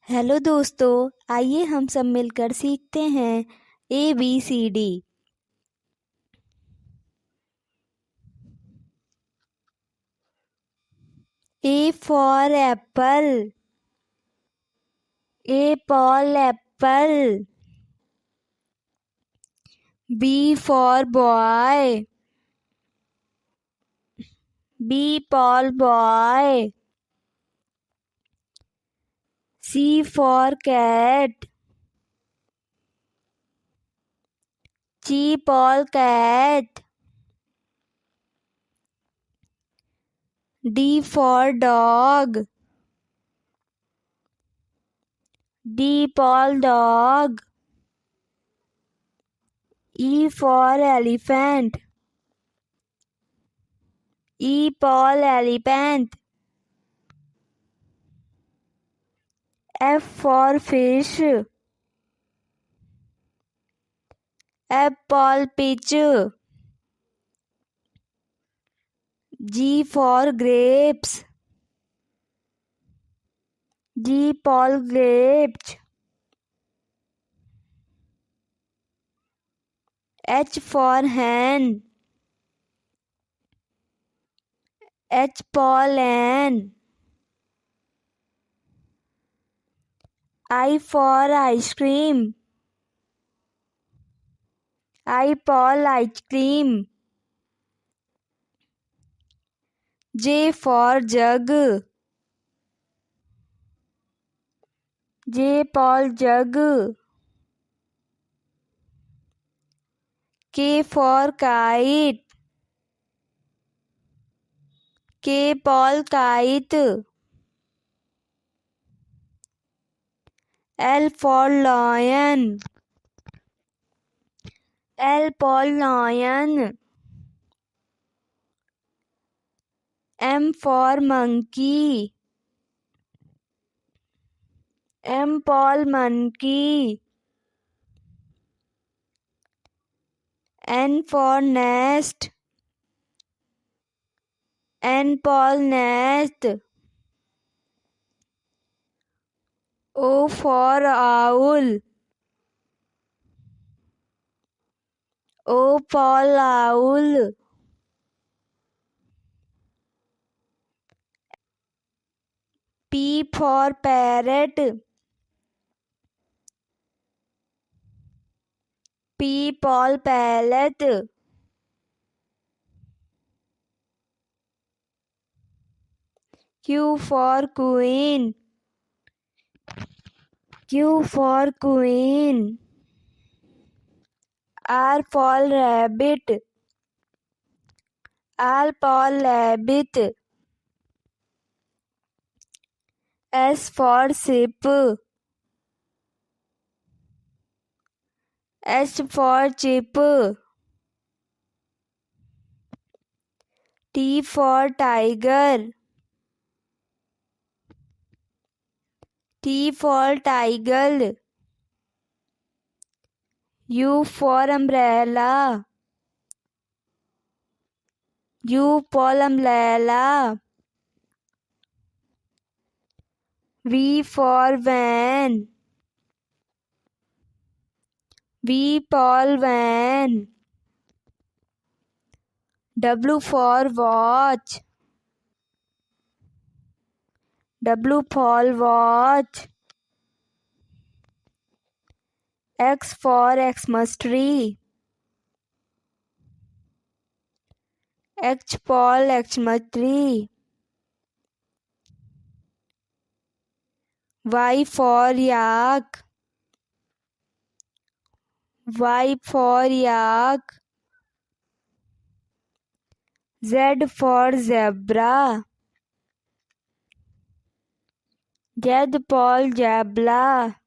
Hello दोस्तों, आइए हम सब मिलकर सीखते हैं ABCD। A for apple, apple. B for boy, boy. C for cat, cat. D for dog, dog. E for elephant, elephant. F for fish, peach. G for grapes, grapes. H for hen, hen. I for ice cream, ice cream. J for jug, jug. K for kite, kite. L for lion, lion. M for monkey, monkey. N for nest, nest. O for owl, owl. P for parrot, parrot. Q for queen, queen. R for rabbit, rabbit. S for ship, for chip. T for tiger, for tiger. U for umbrella, umbrella. V for van, van. W for watch, watch. X for Xmas tree, Xmas tree. Y for yak, yak. Z for zebra, zebra.